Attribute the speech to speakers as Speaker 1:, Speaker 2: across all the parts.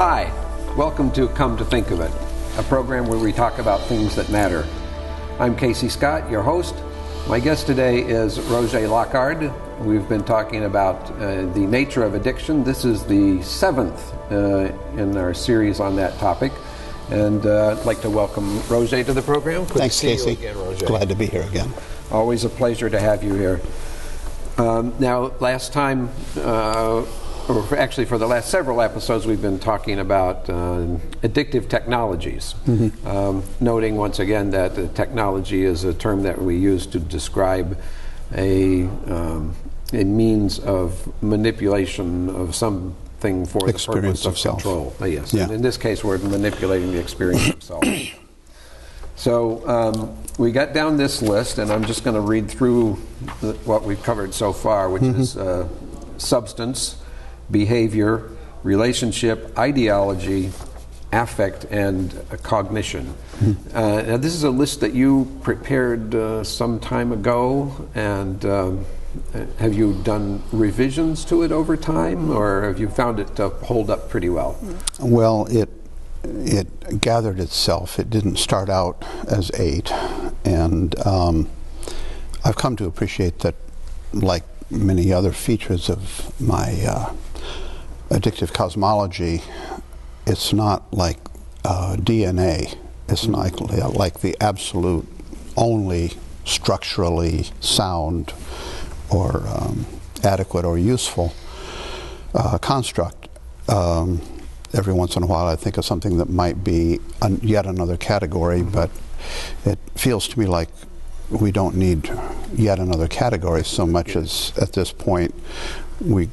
Speaker 1: Hi, welcome to Come to Think of It, a program where we talk about things that matter. I'm K.C. Scott, your host. My guest today is Roget Lockard. We've been talking about the nature of addiction. This is the 7th in our series on that topic. And I'd like to welcome Roget to the program. Good
Speaker 2: Thanks,
Speaker 1: to see
Speaker 2: Casey.
Speaker 1: you again, Roget.
Speaker 2: Glad to be here again.
Speaker 1: Always a pleasure to have you here. Now, last time, or actually for the last several episodes, we've been talking about addictive technologies, noting once again that technology is a term that we use to describe a means of manipulation of something for the purpose of control. Yes, yeah. And in this case, we're manipulating the experience of self. So we got down this list, and I'm just going to read through what we've covered so far, which is substance, behavior, relationship, ideology, affect, and cognition. Now, this is a list that you prepared some time ago, and have you done revisions to it over time, or have you found it to hold up pretty well?
Speaker 2: Well, it gathered itself. It didn't start out as 8, and I've come to appreciate that, like many other features of my addictive cosmology, it's not like DNA. It's not like the absolute only structurally sound or adequate or useful construct. Every once in a while I think of something that might be yet another category, but it feels to me like we don't need yet another category so much as at this point we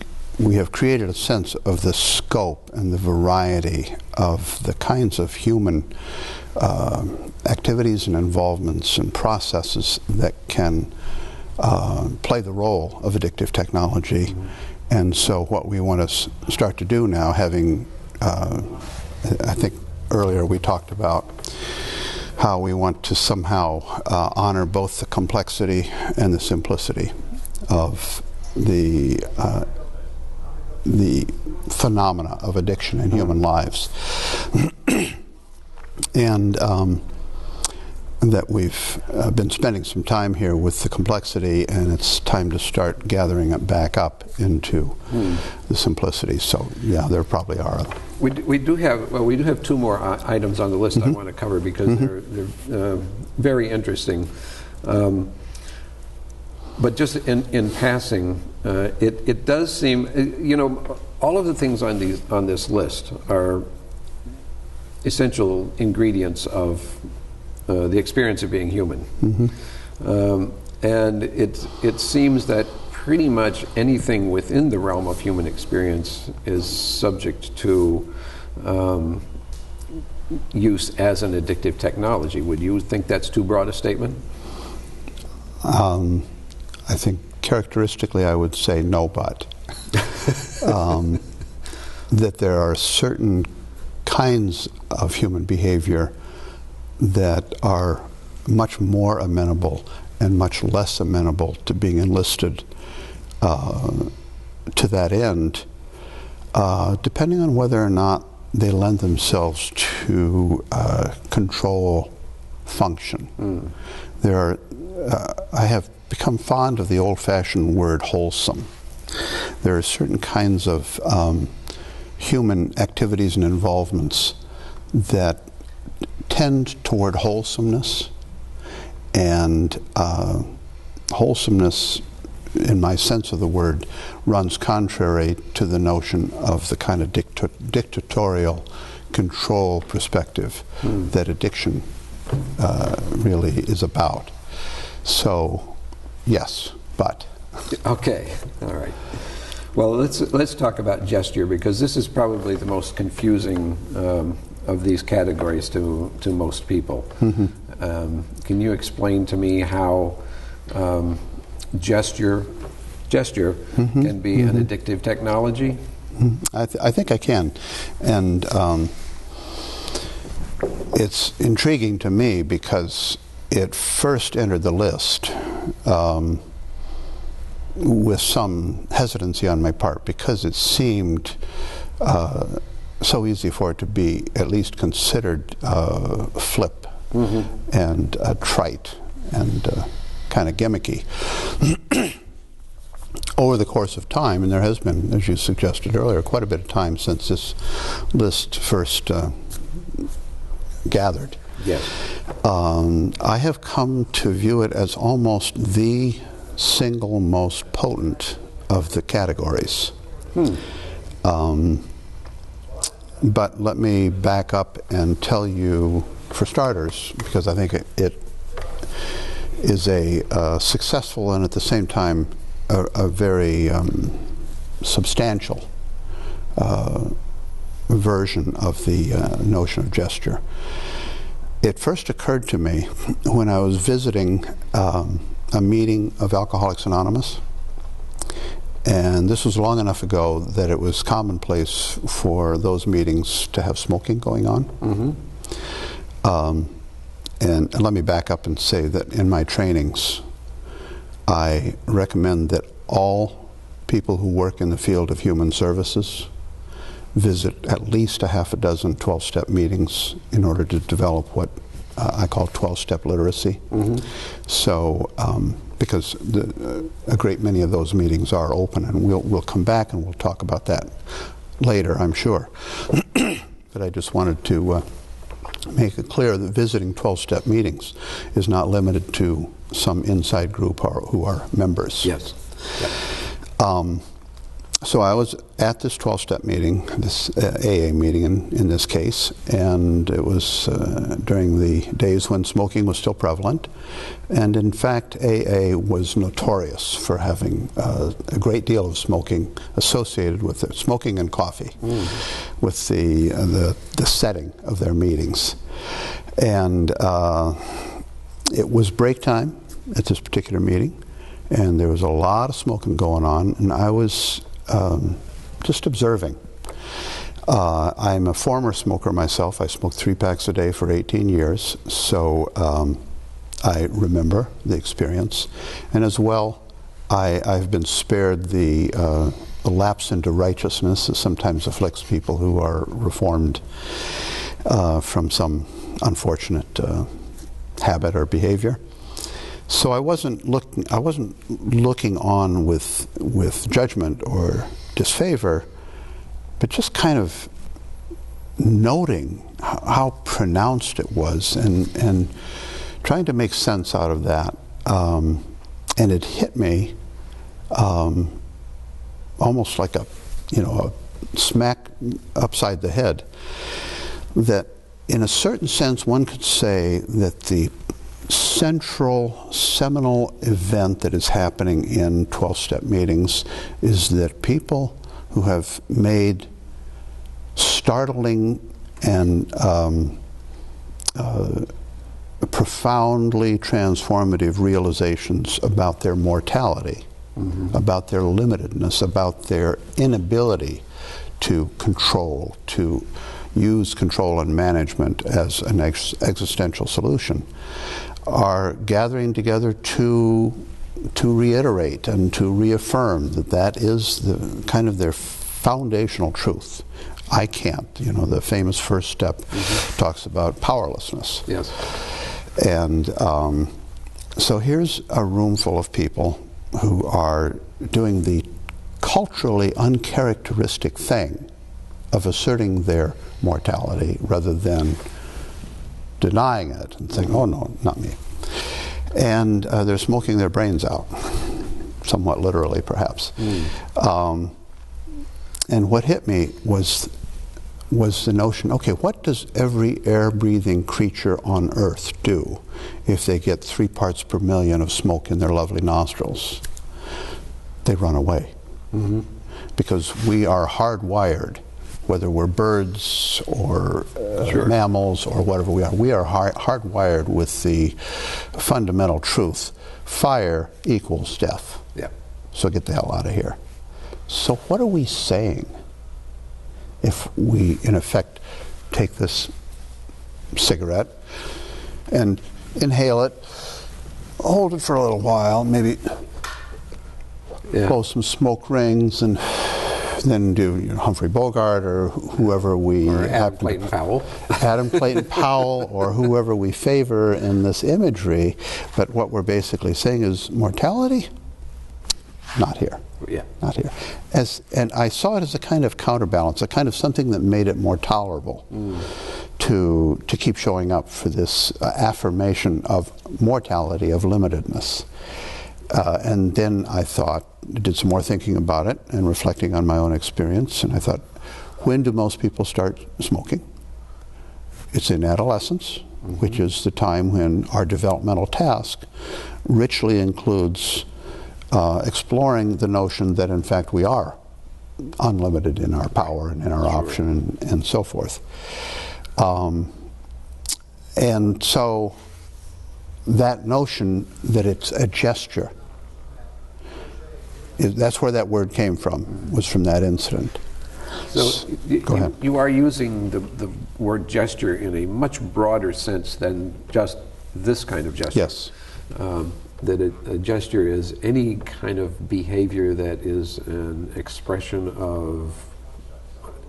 Speaker 2: have created a sense of the scope and the variety of the kinds of human activities and involvements and processes that can play the role of addictive technology. And so what we want to start to do now, having I think earlier we talked about how we want to somehow honor both the complexity and the simplicity of the phenomena of addiction in human lives. And that we've been spending some time here with the complexity, and it's time to start gathering it back up into the simplicity. So yeah, there probably are.
Speaker 1: We do have 2 more items on the list I want to cover because they're very interesting. But just in passing, it does seem, all of the things on this list are essential ingredients of the experience of being human. And it seems that pretty much anything within the realm of human experience is subject to use as an addictive technology. Would you think that's too broad a statement?
Speaker 2: I think characteristically I would say no, but that there are certain kinds of human behavior that are much more amenable and much less amenable to being enlisted to that end, depending on whether or not they lend themselves to control function. I have become fond of the old-fashioned word wholesome. There are certain kinds of human activities and involvements that tend toward wholesomeness, and wholesomeness, in my sense of the word, runs contrary to the notion of the kind of dictatorial control perspective that addiction really is about. So, yes, but.
Speaker 1: Okay, all right. Well, let's talk about gesture, because this is probably the most confusing of these categories to most people. Can you explain to me how gesture can be an addictive technology?
Speaker 2: I think I can, and it's intriguing to me because it first entered the list with some hesitancy on my part, because it seemed so easy for it to be at least considered flip and trite and kind of gimmicky. Over the course of time, and there has been, as you suggested earlier, quite a bit of time since this list first gathered.
Speaker 1: Yes.
Speaker 2: I have come to view it as almost the single most potent of the categories. But let me back up and tell you, for starters, because I think it is a successful and at the same time a very substantial version of the notion of gesture. It first occurred to me when I was visiting a meeting of Alcoholics Anonymous, and this was long enough ago that it was commonplace for those meetings to have smoking going on. And let me back up and say that in my trainings, I recommend that all people who work in the field of human services visit at least a half a dozen 12-step meetings in order to develop what I call 12-step literacy. So, because a great many of those meetings are open, and we'll come back and we'll talk about that later, I'm sure. But I just wanted to make it clear that visiting 12-step meetings is not limited to some inside group who are members.
Speaker 1: Yes.
Speaker 2: So I was at this 12-step meeting, this AA meeting in this case, and it was during the days when smoking was still prevalent. And in fact, AA was notorious for having a great deal of smoking associated with it, smoking and coffee, with the setting of their meetings. And it was break time at this particular meeting, and there was a lot of smoking going on, and I was just observing. I'm a former smoker myself. I smoked 3 packs a day for 18 years, so I remember the experience. And as well, I've been spared the lapse into righteousness that sometimes afflicts people who are reformed from some unfortunate habit or behavior. So I wasn't looking on with judgment or disfavor, but just kind of noting how pronounced it was and trying to make sense out of that. And it hit me almost like a smack upside the head, that in a certain sense one could say that the central seminal event that is happening in 12-step meetings is that people who have made startling and profoundly transformative realizations about their mortality, about their limitedness, about their inability to control, to use control and management as an existential solution, are gathering together to reiterate and to reaffirm that is the kind of their foundational truth. I can't. The famous first step talks about powerlessness.
Speaker 1: Yes.
Speaker 2: And so here's a room full of people who are doing the culturally uncharacteristic thing of asserting their mortality rather than denying it and saying, oh no, not me. And they're smoking their brains out, somewhat literally perhaps. And what hit me was the notion, okay, what does every air-breathing creature on Earth do if they get 3 parts per million of smoke in their lovely nostrils? They run away. Because we are hardwired, whether we're birds or mammals or whatever we are hardwired with the fundamental truth. Fire equals death.
Speaker 1: Yeah.
Speaker 2: So get the hell out of here. So what are we saying if we, in effect, take this cigarette and inhale it, hold it for a little while, maybe blow some smoke rings, and then do Humphrey Bogart or whoever we
Speaker 1: or Adam
Speaker 2: happen
Speaker 1: Clayton Powell.
Speaker 2: Adam Clayton Powell or whoever we favor in this imagery. But what we're basically saying is mortality, not here.
Speaker 1: Yeah.
Speaker 2: Not here. And I saw it as a kind of counterbalance, a kind of something that made it more tolerable to keep showing up for this affirmation of mortality, of limitedness. And then I did some more thinking about it and reflecting on my own experience, and I thought, when do most people start smoking? It's in adolescence, which is the time when our developmental task richly includes exploring the notion that in fact we are unlimited in our power and in our option and so forth. And so that notion that it's a gesture, that's where that word came from, was from that incident.
Speaker 1: So
Speaker 2: Go ahead.
Speaker 1: You are using the word gesture in a much broader sense than just this kind of gesture.
Speaker 2: Yes.
Speaker 1: That a gesture is any kind of behavior that is an expression of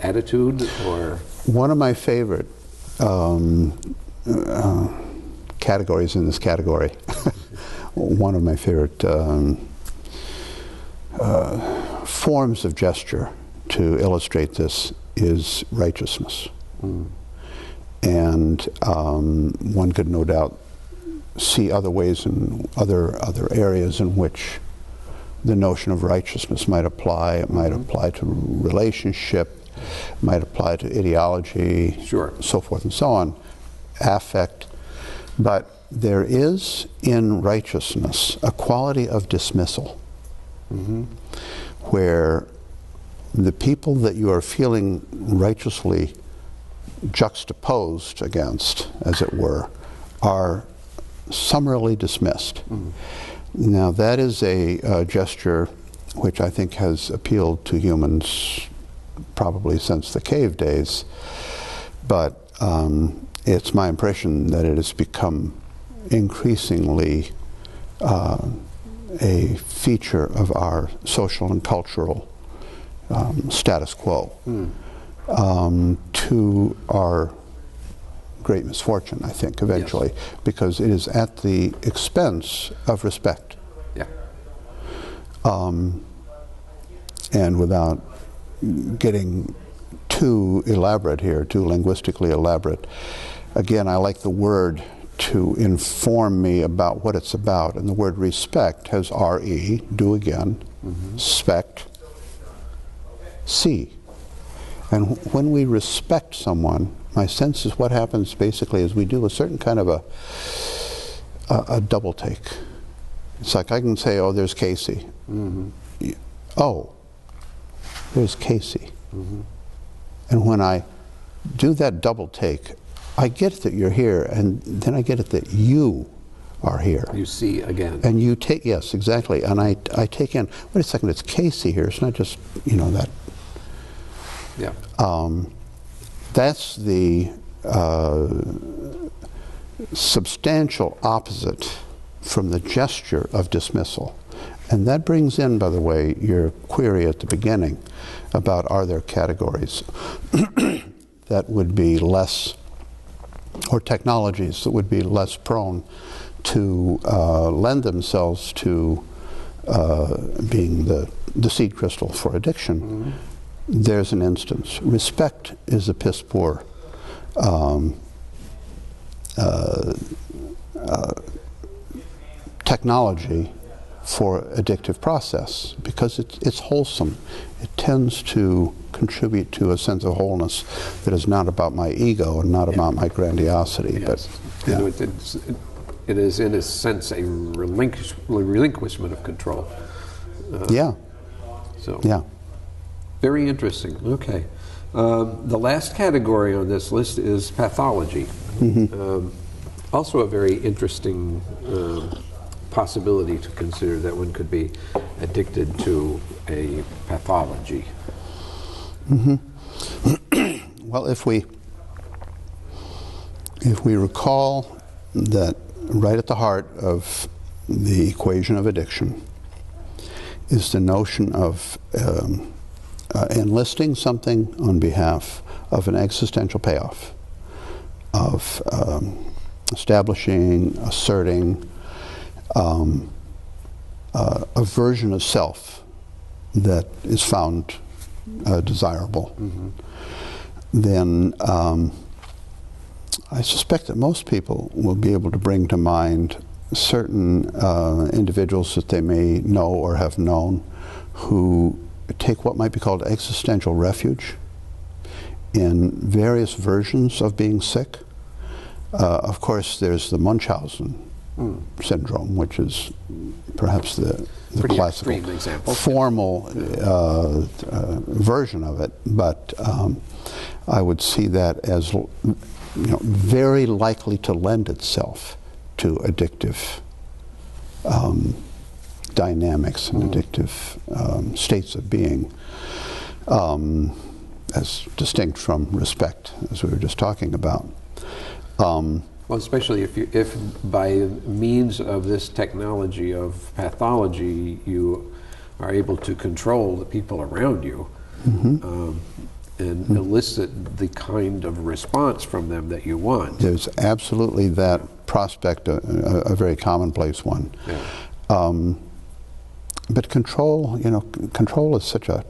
Speaker 1: attitude or...
Speaker 2: One of my favorite categories in this category, one of my favorite forms of gesture to illustrate this is righteousness. And one could no doubt see other ways and other areas in which the notion of righteousness might apply. It might apply to relationship, might apply to ideology, so forth and so on, affect. But there is in righteousness a quality of dismissal, where the people that you are feeling righteously juxtaposed against, as it were, are summarily dismissed. Now that is a gesture which I think has appealed to humans probably since the cave days, but it's my impression that it has become increasingly a feature of our social and cultural status quo, to our great misfortune, I think, eventually, because it is at the expense of respect.
Speaker 1: Yeah.
Speaker 2: And without getting too elaborate here, too linguistically elaborate, again, I like the word to inform me about what it's about, and the word respect has R-E, do again, spect, see. And when we respect someone, my sense is what happens basically is we do a certain kind of a double take. It's like I can say, oh, there's K.C. Oh, there's K.C. And when I do that double take, I get that you're here, and then I get it that you are here.
Speaker 1: You see again.
Speaker 2: And you take, yes, exactly. And I take in, wait a second, it's K.C. here. It's not just, that.
Speaker 1: Yeah.
Speaker 2: That's the substantial opposite from the gesture of dismissal. And that brings in, by the way, your query at the beginning about are there categories that would be less, or technologies that would be less prone to lend themselves to being the seed crystal for addiction. There's an instance. Respect is a piss poor technology for addictive process because it's wholesome. It tends to contribute to a sense of wholeness that is not about my ego and not about my grandiosity.
Speaker 1: Yes. But it is in a sense a relinquishment of control. Very interesting. Okay. The last category on this list is pathology. Also a very interesting possibility to consider that one could be addicted to a pathology.
Speaker 2: Well, if we recall that right at the heart of the equation of addiction is the notion of enlisting something on behalf of an existential payoff, of establishing, asserting a version of self that is found desirable, then I suspect that most people will be able to bring to mind certain individuals that they may know or have known who take what might be called existential refuge in various versions of being sick. Of course, there's the Munchausen syndrome, which is perhaps the classical formal version of it, but I would see that as very likely to lend itself to addictive dynamics and addictive states of being, as distinct from respect, as we were just talking about.
Speaker 1: Well, especially if by means of this technology of pathology, you are able to control the people around you and elicit the kind of response from them that you want.
Speaker 2: There's absolutely that prospect, a very commonplace one.
Speaker 1: Yeah.
Speaker 2: But control, control is such a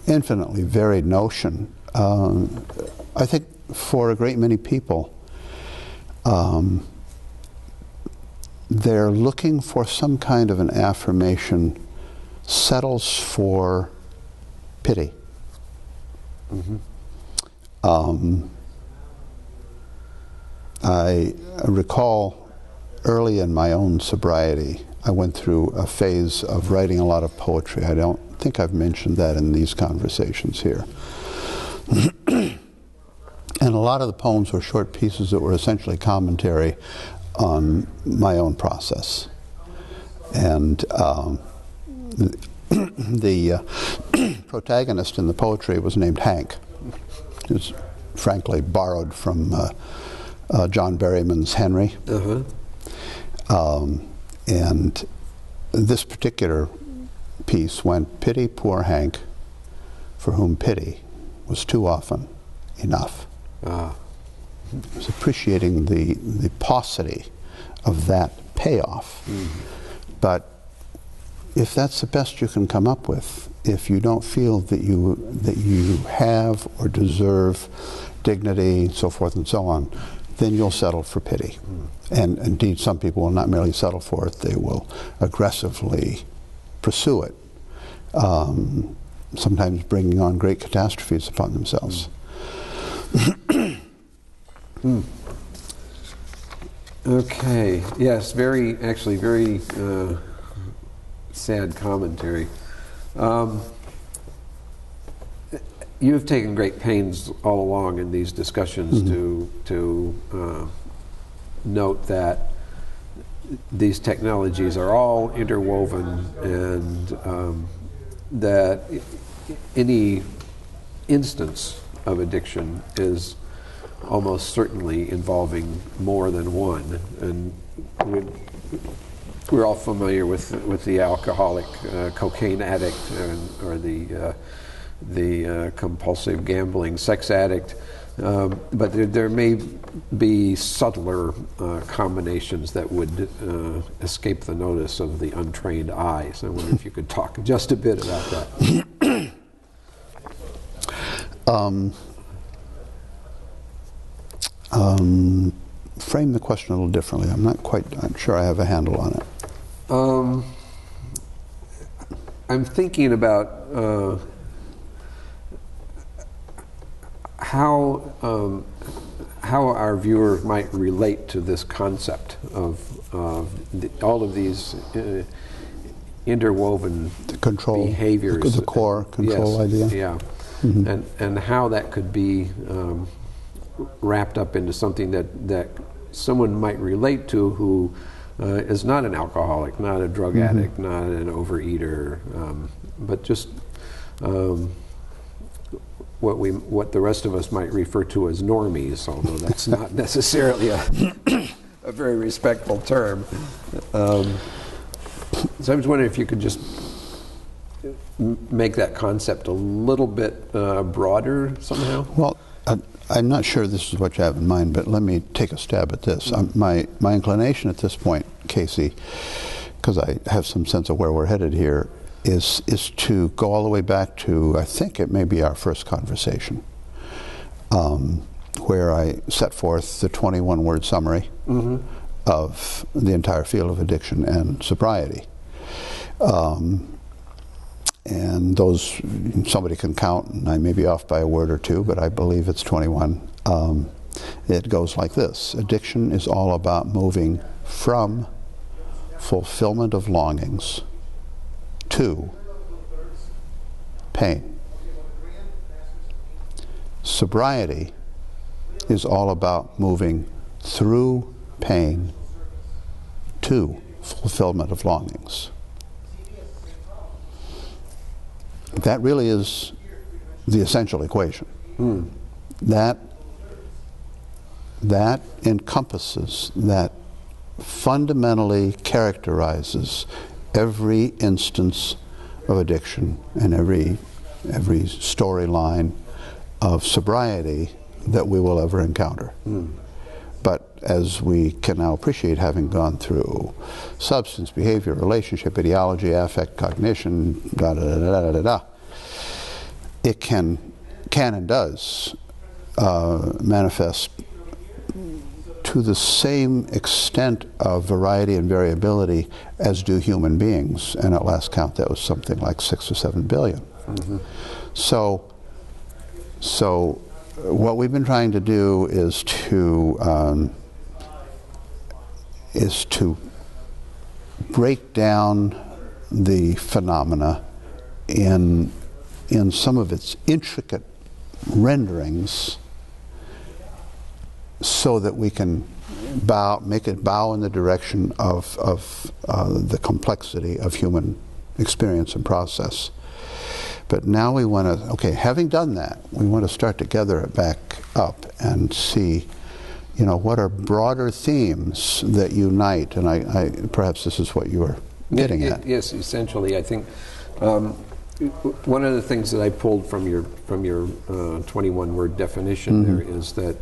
Speaker 2: infinitely varied notion. I think for a great many people, they're looking for some kind of an affirmation, settles for pity. I recall early in my own sobriety, I went through a phase of writing a lot of poetry. I don't think I've mentioned that in these conversations here. And a lot of the poems were short pieces that were essentially commentary on my own process. And the protagonist in the poetry was named Hank. It was frankly borrowed from John Berryman's Henry. And this particular piece went, "Pity poor Hank, for whom pity was too often enough." I was appreciating the paucity of that payoff. But if that's the best you can come up with, if you don't feel that you have or deserve dignity, so forth and so on, then you'll settle for pity. And indeed, some people will not merely settle for it, they will aggressively pursue it, sometimes bringing on great catastrophes upon themselves.
Speaker 1: Okay, yes, very sad commentary. You have taken great pains all along in these discussions to note that these technologies are all interwoven, and that any instance of addiction is almost certainly involving more than one. And we're all familiar with the alcoholic, cocaine addict, or the compulsive gambling sex addict, but there may be subtler combinations that would escape the notice of the untrained eye. So I wonder if you could talk just a bit about that.
Speaker 2: Frame the question a little differently. I'm sure I have a handle on it.
Speaker 1: I'm thinking about how our viewer might relate to this concept of all of these interwoven behaviors,
Speaker 2: the core control idea.
Speaker 1: Yeah, and how that could be wrapped up into something that someone might relate to who is not an alcoholic, not a drug addict, not an overeater, but just what the rest of us might refer to as normies, although that's not necessarily a very respectful term. So I was wondering if you could just make that concept a little bit broader somehow?
Speaker 2: Well, I'm not sure this is what you have in mind, but let me take a stab at this. My inclination at this point, Casey, because I have some sense of where we're headed here, is to go all the way back to, I think it may be our first conversation, where I set forth the 21-word summary of the entire field of addiction and sobriety. And those, somebody can count, and I may be off by a word or two, but I believe it's 21. It goes like this. Addiction is all about moving from fulfillment of longings to pain. Sobriety is all about moving through pain to fulfillment of longings. That really is the essential equation. That encompasses, that fundamentally characterizes every instance of addiction and every storyline of sobriety that we will ever encounter. But as we can now appreciate, having gone through substance, behavior, relationship, ideology, affect, cognition, it can and does manifest to the same extent of variety and variability as do human beings. And at last count, that was something like 6 or 7 billion. So what we've been trying to do is to break down the phenomena in some of its intricate renderings, so that we can make it bow in the direction of the complexity of human experience and process. But now we want to, okay, having done that, we want to start to gather it back up and see, what are broader themes that unite, and I perhaps this is what you were getting at.
Speaker 1: Yes, essentially, I think one of the things that I pulled from your 21-word definition there is that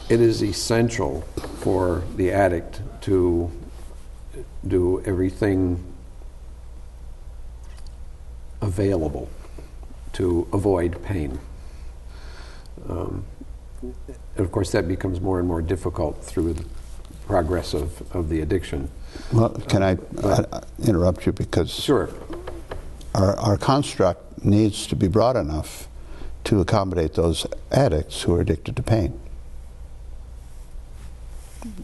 Speaker 1: it is essential for the addict to do everything available to avoid pain. And of course, that becomes more and more difficult through the progress of the addiction.
Speaker 2: Well, can I interrupt you, because
Speaker 1: sure,
Speaker 2: our construct needs to be broad enough to accommodate those addicts who are addicted to pain.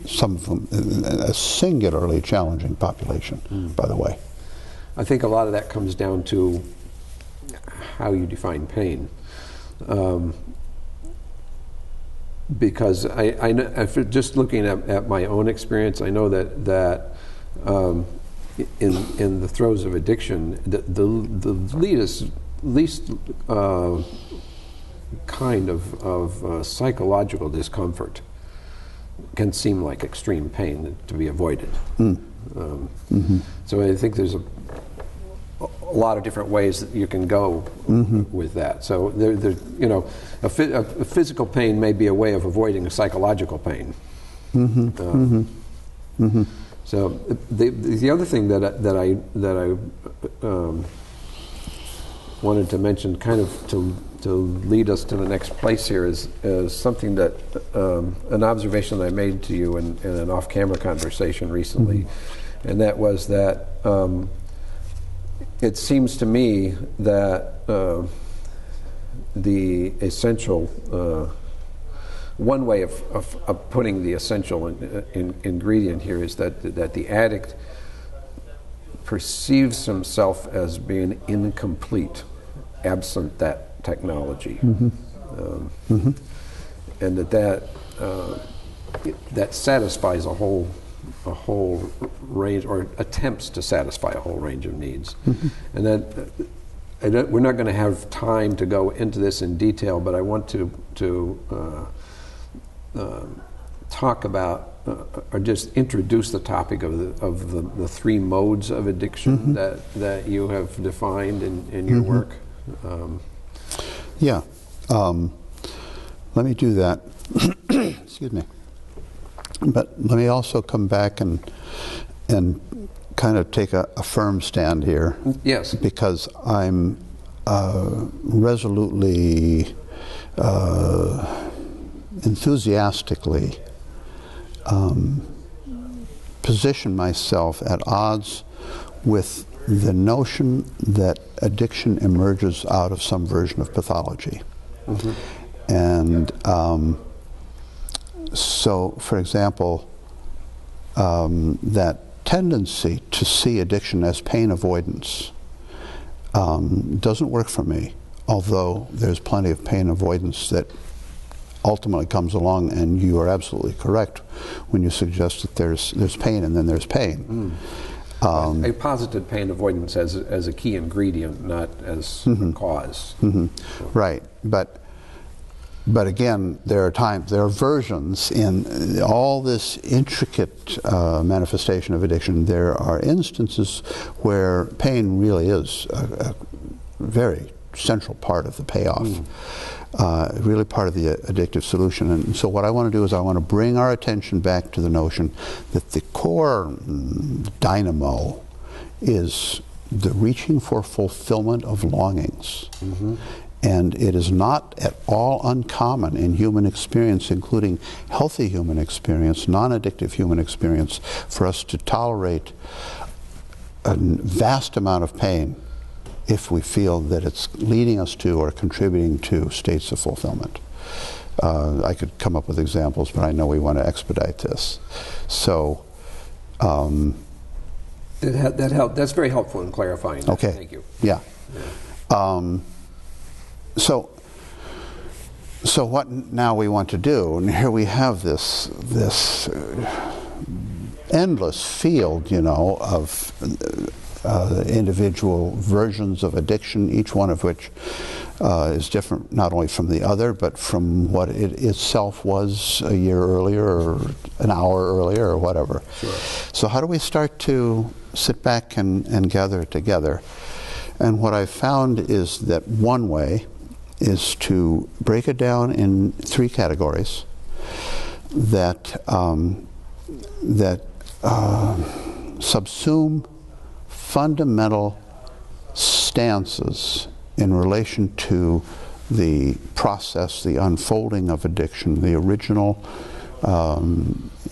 Speaker 2: Some of them, a singularly challenging population, by the way.
Speaker 1: I think a lot of that comes down to how you define pain. Because I know, just looking at my own experience, I know that in the throes of addiction, the least kind of psychological discomfort can seem like extreme pain to be avoided. So I think there's a lot of different ways that you can go with that. So a physical pain may be a way of avoiding a psychological pain. So the other thing that I wanted to mention, kind of to lead us to the next place here, is something that an observation that I made to you in an off-camera conversation recently, and that was that it seems to me that the essential one way of putting the essential ingredient here is that the addict perceives himself as being incomplete absent that technology, and that satisfies a whole range, or attempts to satisfy a whole range of needs. And that we're not going to have time to go into this in detail, but I want to talk about or just introduce the topic of the three modes of addiction that you have defined in your work?
Speaker 2: Yeah. Let me do that. Excuse me. But let me also come back and kind of take a firm stand here.
Speaker 1: Yes.
Speaker 2: Because I'm resolutely, enthusiastically position myself at odds with the notion that addiction emerges out of some version of pathology. And so, for example, that tendency to see addiction as pain avoidance doesn't work for me, although there's plenty of pain avoidance that ultimately comes along, and you are absolutely correct when you suggest that there's pain and then there's pain.
Speaker 1: I posited pain avoidance as a key ingredient, not as a cause.
Speaker 2: Right, but again, there are versions in all this intricate manifestation of addiction. There are instances where pain really is a very central part of the payoff, really part of the addictive solution. And so what I want to do is I want to bring our attention back to the notion that the core dynamo is the reaching for fulfillment of longings. And it is not at all uncommon in human experience, including healthy human experience, non-addictive human experience, for us to tolerate a vast amount of pain if we feel that it's leading us to or contributing to states of fulfillment. I could come up with examples, but I know we want to expedite this. So
Speaker 1: that's very helpful in clarifying.
Speaker 2: Okay.
Speaker 1: Thank you.
Speaker 2: Yeah. So what now we want to do, and here we have this endless field, of individual versions of addiction, each one of which is different not only from the other, but from what it itself was a year earlier or an hour earlier or whatever.
Speaker 1: Sure.
Speaker 2: So how do we start to sit back and gather it together? And what I found is that one way is to break it down in three categories that subsume fundamental stances in relation to the process, the unfolding of addiction, the original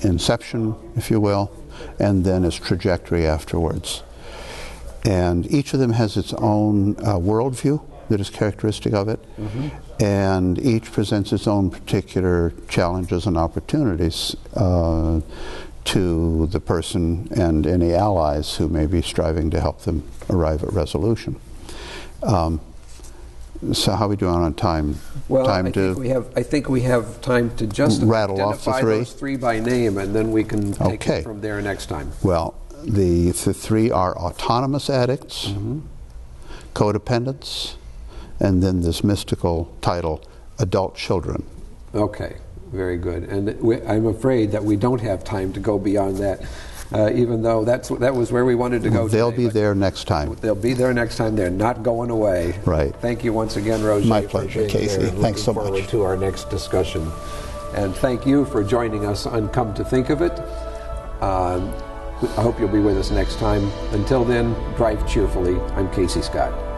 Speaker 2: inception, if you will, and then its trajectory afterwards. And each of them has its own worldview that is characteristic of it, and each presents its own particular challenges and opportunities to the person and any allies who may be striving to help them arrive at resolution. So how are we doing on time?
Speaker 1: Well, I think we have time to just
Speaker 2: rattle off the three.
Speaker 1: Those three by name, and then we can take it from there next time.
Speaker 2: Well, the three are autonomous addicts, codependents, and then this mystical title, adult children.
Speaker 1: Okay, very good. And I'm afraid that we don't have time to go beyond that, even though that was where we wanted to go today.
Speaker 2: They'll be there next time.
Speaker 1: They'll be there next time. They're not going away.
Speaker 2: Right.
Speaker 1: Thank you once again, Roget.
Speaker 2: My pleasure, K.C. Thanks so much.
Speaker 1: Looking forward to our next discussion. And thank you for joining us on Come to Think of It. I hope you'll be with us next time. Until then, drive cheerfully. I'm K.C. Scott.